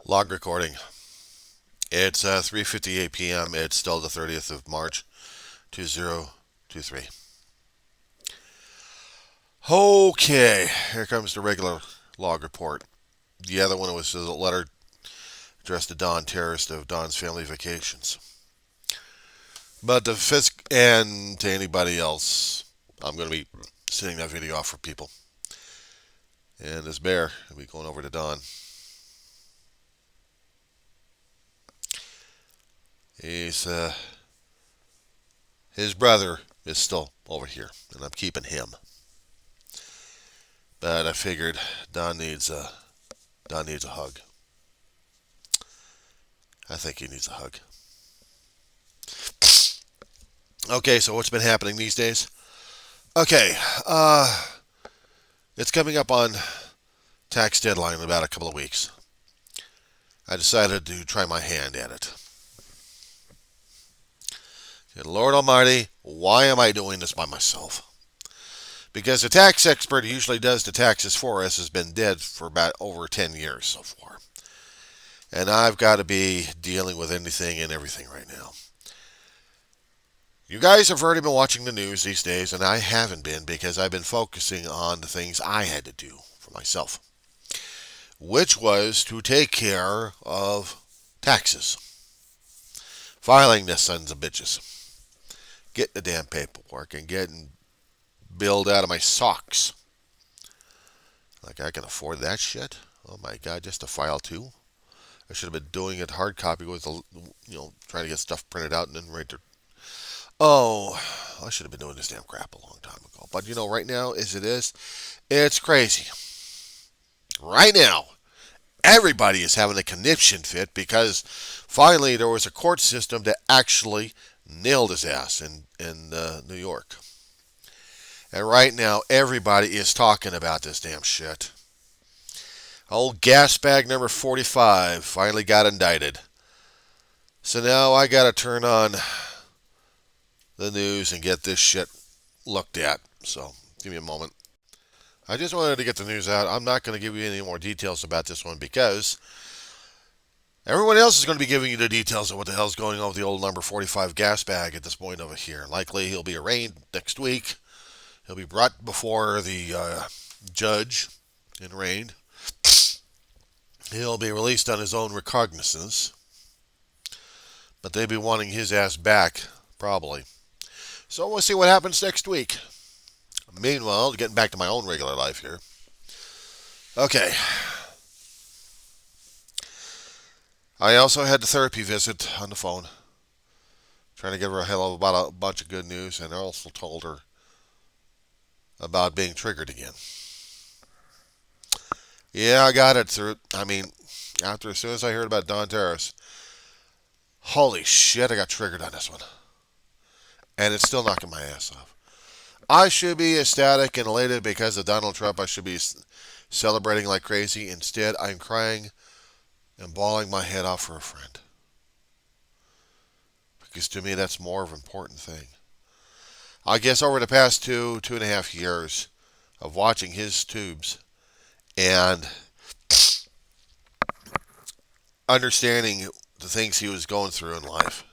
Log recording. It's 3:58 p.m. It's still the 30th of March, 2023. Okay, here comes the regular log report. The other one was a letter addressed to Don, terrorist of Don's family vacations. But the Fisk and to anybody else, I'm going to be sending that video off for people. And this bear will be going over to Don. He's his brother is still over here, and I'm keeping him. But I figured Don needs a hug. I think he needs a hug. Okay, so what's been happening these days? Okay, it's coming up on tax deadline in about a couple of weeks. I decided to try my hand at it. And Lord Almighty, why am I doing this by myself? Because the tax expert who usually does the taxes for us has been dead for about over 10 years so far. And I've got to be dealing with anything and everything right now. You guys have already been watching the news these days, and I haven't been because I've been focusing on the things I had to do for myself, which was to take care of taxes. Filing the sons of bitches. Getting the damn paperwork and getting billed out of my socks. Like I can afford that shit? Oh my God, just to file two? I should have been doing it hard copy with, trying to get stuff printed out and then right there. Oh, I should have been doing this damn crap a long time ago. But right now, as it is, it's crazy. Right now, everybody is having a conniption fit because finally there was a court system that actually nailed his ass in New York. And right now, everybody is talking about this damn shit. Old gas bag number 45 finally got indicted. So now I got to turn on the news and get this shit looked at. So give me a moment. I just wanted to get the news out. I'm not going to give you any more details about this one because everyone else is going to be giving you the details of what the hell's going on with the old number 45 gas bag at this point over here. Likely he'll be arraigned next week. He'll be brought before the judge and arraigned. He'll be released on his own recognizance. But they'll be wanting his ass back, probably. So we'll see what happens next week. Meanwhile, getting back to my own regular life here. Okay. I also had the therapy visit on the phone. Trying to give her a hell of about a bunch of good news, and I also told her about being triggered again. Yeah, I got it through. As soon as I heard about Don Terris, holy shit, I got triggered on this one. And it's still knocking my ass off. I should be ecstatic and elated because of Donald Trump. I should be celebrating like crazy. Instead, I'm crying and bawling my head off for a friend. Because to me, that's more of an important thing. I guess over the past two and a half years of watching his tubes and understanding the things he was going through in life.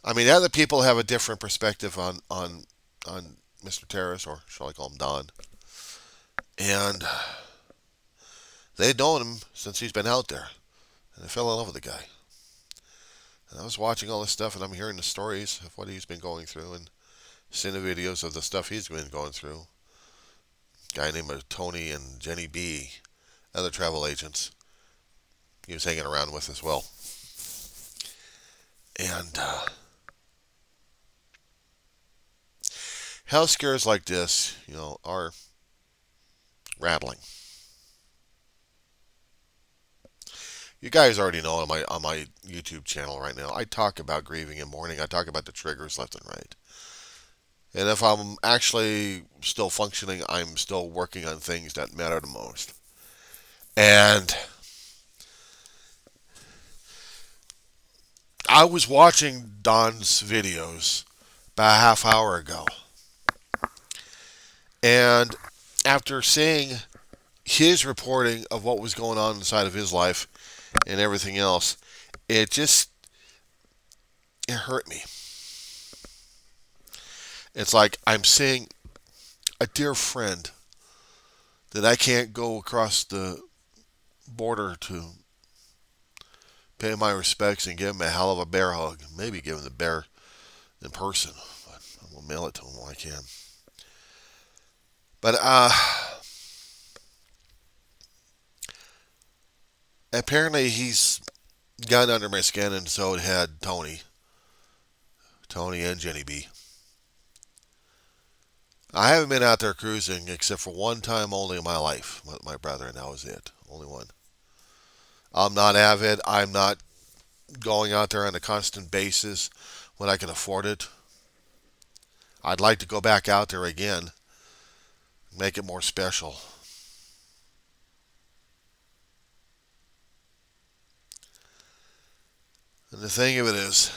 Other people have a different perspective on Mr. Terris, or shall I call him Don. And they've known him since he's been out there. And they fell in love with the guy. And I was watching all this stuff, and I'm hearing the stories of what he's been going through, and seeing the videos of the stuff he's been going through. A guy named Tony and Jenny B, other travel agents, he was hanging around with as well. And health scares like this, are rattling. You guys already know on my YouTube channel right now, I talk about grieving and mourning. I talk about the triggers left and right. And if I'm actually still functioning, I'm still working on things that matter the most. And I was watching Don's videos about a half hour ago. And after seeing his reporting of what was going on inside of his life and everything else, it just it hurt me. It's like I'm seeing a dear friend that I can't go across the border to pay my respects and give him a hell of a bear hug. Maybe give him the bear in person. But I will mail it to him when I can. But apparently he's gotten under my skin, and so it had Tony and Jenny B. I haven't been out there cruising except for one time only in my life with my brother, and that was it. Only one. I'm not avid. I'm not going out there on a constant basis when I can afford it. I'd like to go back out there again, make it more special. And the thing of it is,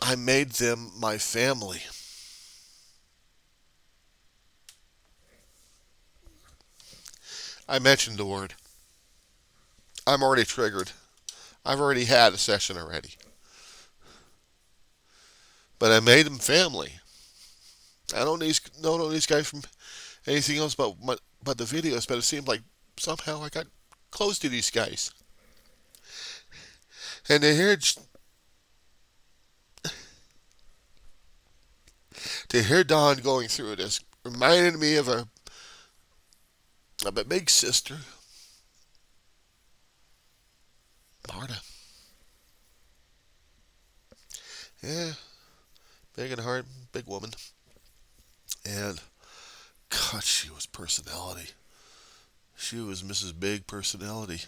I made them my family. I mentioned the word. I'm already triggered. I've already had a session already. But I made them family. I don't know these guys from anything else but the videos, but it seemed like somehow I got close to these guys. And to hear Dawn going through this reminded me of a big sister, Marta. Yeah, big and hard, big woman. And God, she was personality. She was Mrs. Big Personality.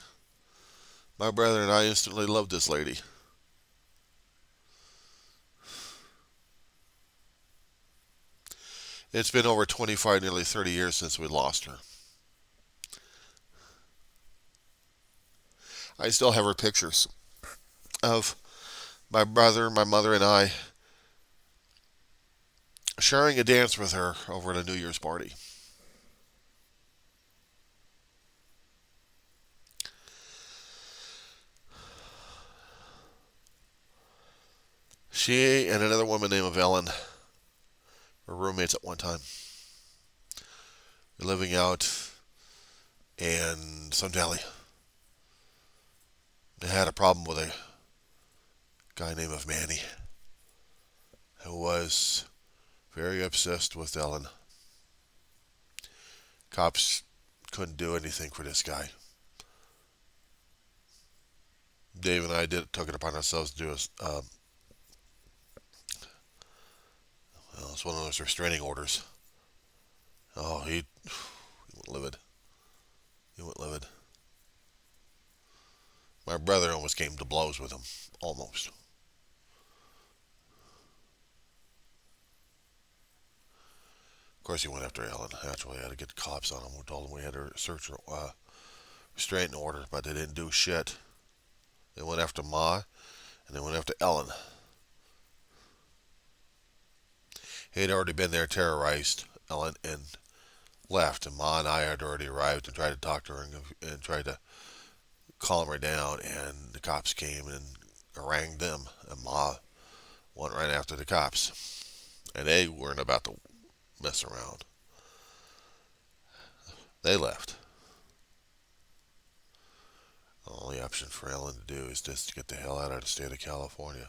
My brother and I instantly loved this lady. It's been over 25, nearly 30 years since we lost her. I still have her pictures of my brother, my mother, and I sharing a dance with her over at a New Year's party. She and another woman named Ellen were roommates at one time. They're living out in Sun Valley. They had a problem with a guy named Manny who was very obsessed with Ellen. Cops couldn't do anything for this guy. Dave and I took it upon ourselves to do well, it's one of those restraining orders. Oh, he went livid. He went livid. My brother almost came to blows with him. Almost. Of course, he went after Ellen. Naturally, I had to get the cops on him. We told him we had a search restraining order, but they didn't do shit. They went after Ma, and they went after Ellen. He had already been there, terrorized Ellen, and left. And Ma and I had already arrived and tried to talk to her and tried to calm her down. And the cops came and harangued them. And Ma went right after the cops. And they weren't about to mess around. They left. The only option for Ellen to do is just to get the hell out of the state of California.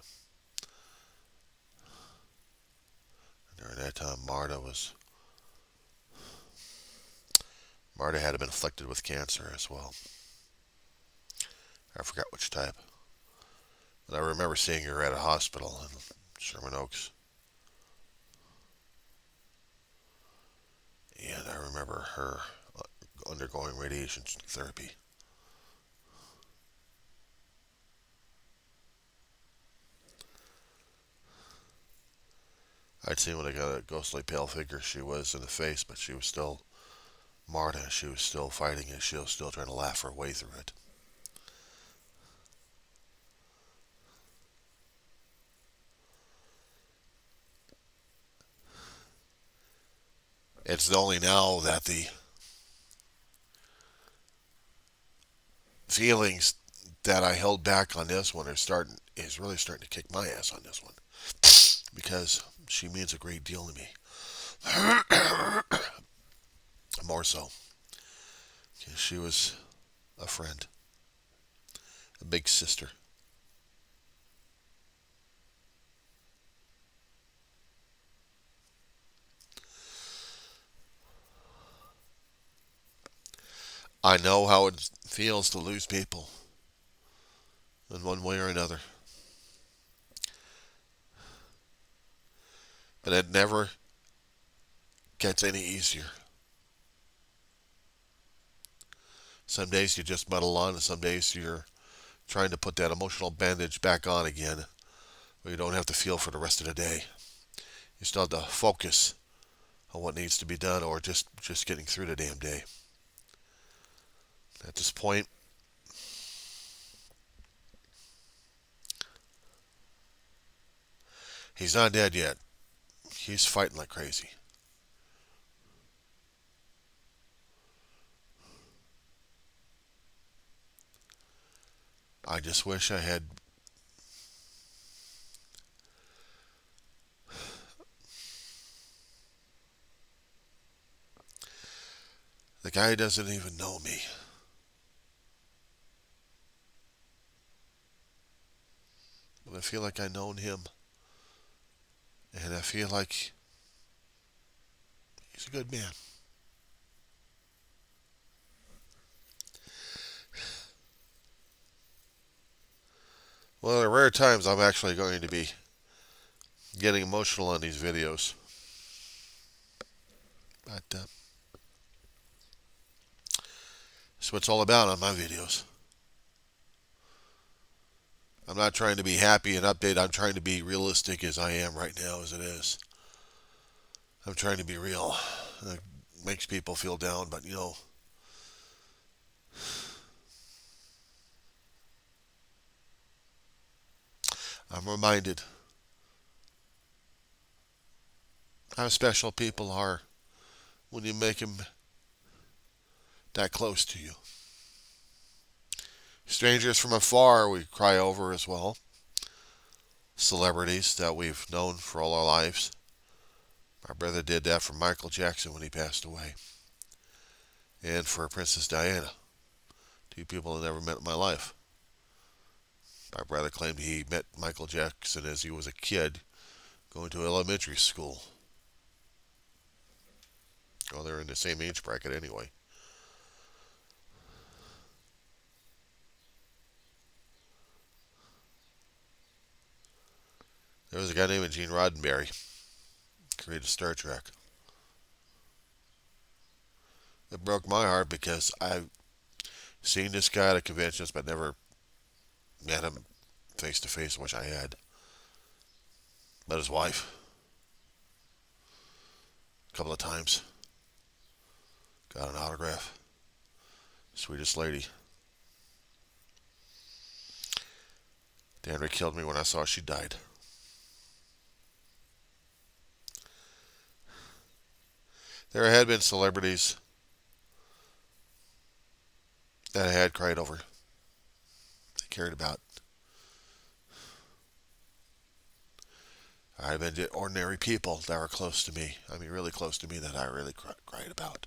And during that time, Marta had been afflicted with cancer as well. I forgot which type. But I remember seeing her at a hospital in Sherman Oaks. And I remember her undergoing radiation therapy. I'd seen when I got a ghostly pale figure she was in the face, but she was still Marta. She was still fighting it. She was still trying to laugh her way through it. It's only now that the feelings that I held back on this one is really starting to kick my ass on this one because she means a great deal to me. More so. She was a friend, a big sister. I know how it feels to lose people in one way or another. But it never gets any easier. Some days you just muddle on, and some days you're trying to put that emotional bandage back on again, where you don't have to feel for the rest of the day. You still have to focus on what needs to be done, or just getting through the damn day. At this point, he's not dead yet. He's fighting like crazy. I just wish I had. The guy doesn't even know me. But I feel like I known him. And I feel like he's a good man. Well, there are rare times I'm actually going to be getting emotional on these videos. But that's what it's all about on my videos. I'm not trying to be happy and update. I'm trying to be realistic as I am right now as it is. I'm trying to be real. It makes people feel down, but I'm reminded how special people are when you make them that close to you. Strangers from afar we cry over as well. Celebrities that we've known for all our lives. My brother did that for Michael Jackson when he passed away. And for Princess Diana. Two people I never met in my life. My brother claimed he met Michael Jackson as he was a kid going to elementary school. Well, they're in the same age bracket anyway. There was a guy named Gene Roddenberry, created Star Trek. It broke my heart because I've seen this guy at conventions but never met him face to face. Wish I had. Met his wife a couple of times. Got an autograph. Sweetest lady. Dandry killed me when I saw she died. There had been celebrities that I had cried over. I cared about. I've been ordinary people that were close to me. I mean, really close to me that I really cried about.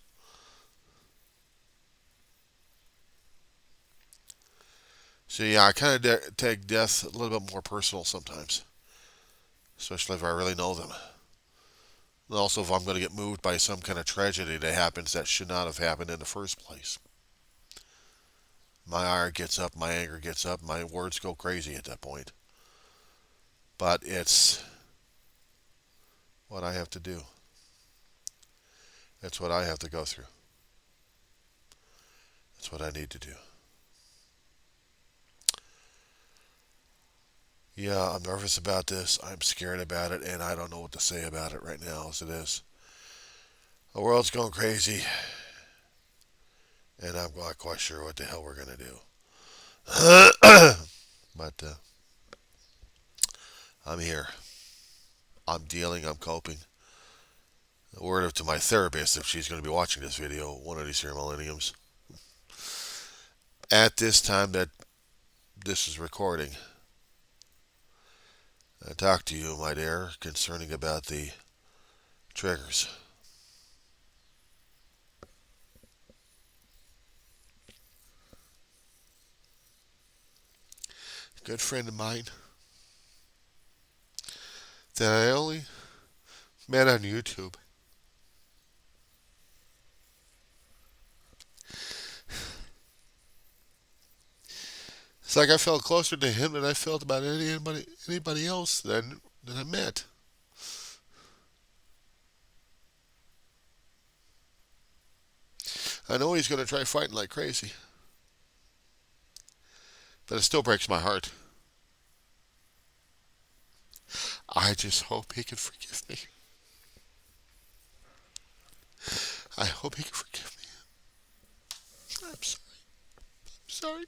So yeah, I kind of take death a little bit more personal sometimes, especially if I really know them. And also, if I'm going to get moved by some kind of tragedy that happens that should not have happened in the first place. My ire gets up, my anger gets up, my words go crazy at that point. But it's what I have to do. It's what I have to go through. It's what I need to do. Yeah, I'm nervous about this. I'm scared about it, and I don't know what to say about it right now as it is. The world's going crazy, and I'm not quite sure what the hell we're going to do. But I'm here. I'm dealing. I'm coping. A word up to my therapist if she's going to be watching this video one of these here millenniums. At this time that this is recording, I talk to you, my dear, concerning about the triggers. A good friend of mine that I only met on YouTube. It's like I felt closer to him than I felt about anybody else that I met. I know he's going to try fighting like crazy, but it still breaks my heart. I just hope he can forgive me. I hope he can forgive me. I'm sorry. I'm sorry.